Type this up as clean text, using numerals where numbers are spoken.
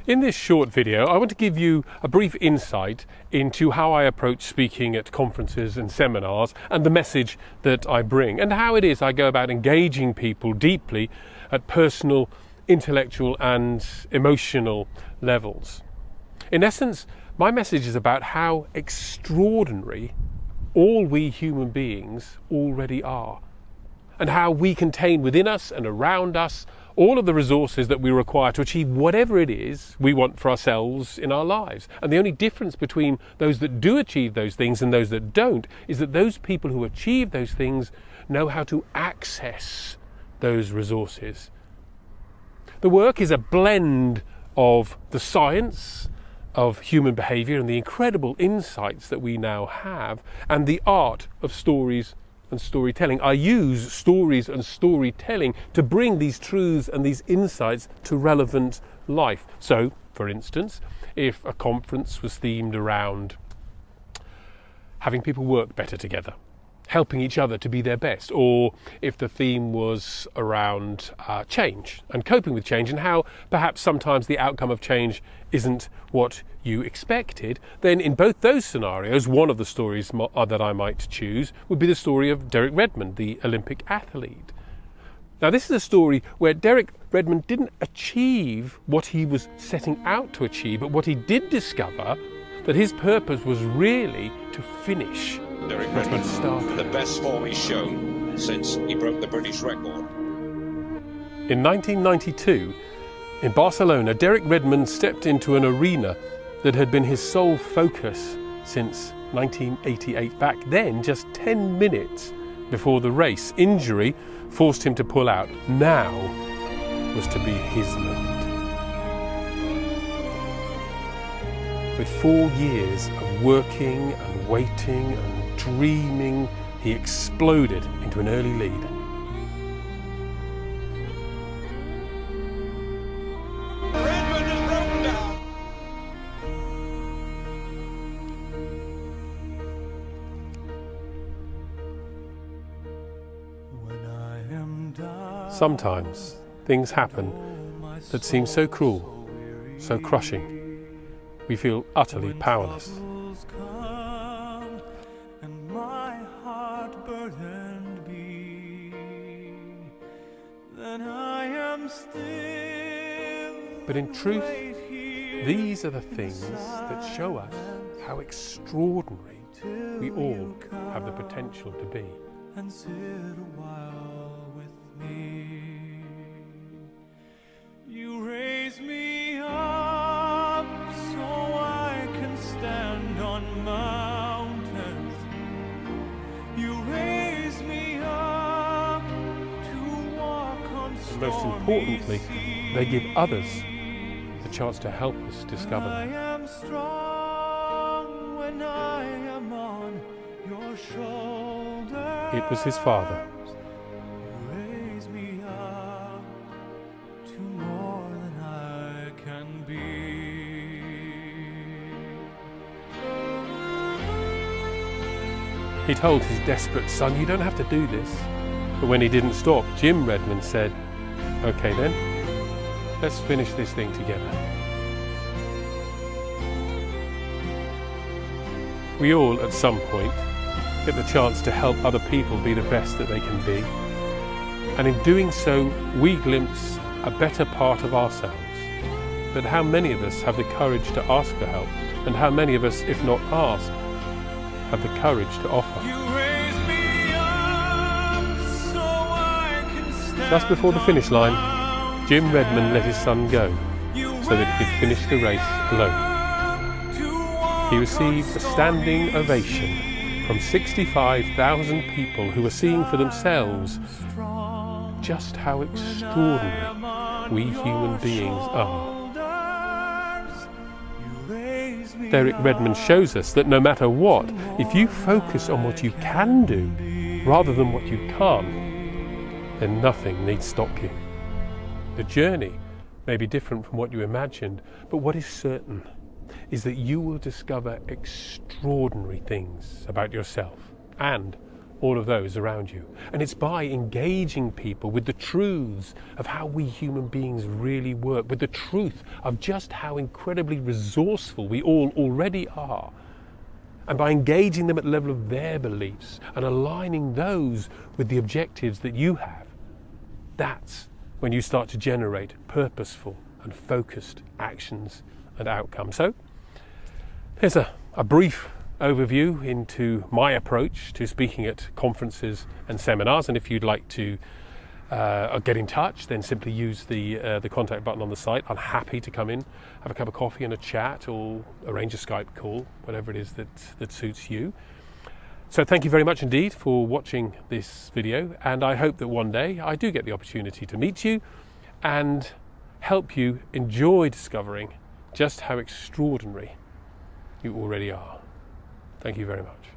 In this short video, I want to give you a brief insight into how I approach speaking at conferences and seminars and the message that I bring, and how it is I go about engaging people deeply at personal, intellectual and emotional levels. In essence, my message is about how extraordinary all we human beings already are, and how we contain within us and around us all of the resources that we require to achieve whatever it is we want for ourselves in our lives. And the only difference between those that do achieve those things and those that don't is that those people who achieve those things know how to access those resources. The work is a blend of the science of human behaviour and the incredible insights that we now have, and the art of stories and storytelling. I use stories and storytelling to bring these truths and these insights to relevant life. So, for instance, if a conference was themed around having people work better together, helping each other to be their best, or if the theme was around change and coping with change and how perhaps sometimes the outcome of change isn't what you expected, then in both those scenarios, one of the stories that I might choose would be the story of Derek Redman, the Olympic athlete. Now, this is a story where Derek Redman didn't achieve what he was setting out to achieve, but what he did discover, that his purpose was really to finish Derek Redman, the best form he's shown since he broke the British record. In 1992, in Barcelona, Derek Redman stepped into an arena that had been his sole focus since 1988. Back then, just 10 minutes before the race, injury forced him to pull out. Now was to be his moment. With 4 years of working and waiting and dreaming, he exploded into an early lead. Redman has broken down. Sometimes things happen that seem so cruel, so crushing. We feel utterly powerless. But in truth, these are the things that show us how extraordinary we all have the potential to be. And sit a while with me. You raise me up so I can stand on mountains. You raise me up to walk on stormy And most importantly, they give others the chance to help us discover I them. am strong when I am on your shoulder. It was his father. Raise me up to more than I can be. He told his desperate son, "You don't have to do this." But when he didn't stop, Jim Redman said, "Okay then, let's finish this thing together." We all, at some point, get the chance to help other people be the best that they can be. And in doing so, we glimpse a better part of ourselves. But how many of us have the courage to ask for help? And how many of us, if not asked, have the courage to offer? You raise me up so I can stand. Just before the finish line, Jim Redman let his son go so that he could finish the race alone. He received a standing ovation from 65,000 people who were seeing for themselves just how extraordinary we human beings are. Derek Redman shows us that no matter what, if you focus on what you can do rather than what you can't, then nothing need stop you. The journey may be different from what you imagined, but what is certain is that you will discover extraordinary things about yourself and all of those around you. And it's by engaging people with the truths of how we human beings really work, with the truth of just how incredibly resourceful we all already are, and by engaging them at the level of their beliefs and aligning those with the objectives that you have. That's when you start to generate purposeful and focused actions and outcomes. So here's a brief overview into my approach to speaking at conferences and seminars. And if you'd like to get in touch, then simply use the contact button on the site. I'm happy to come in, have a cup of coffee and a chat, or arrange a Skype call, whatever it is that suits you. So thank you very much indeed for watching this video, and I hope that one day I do get the opportunity to meet you and help you enjoy discovering just how extraordinary you already are. Thank you very much.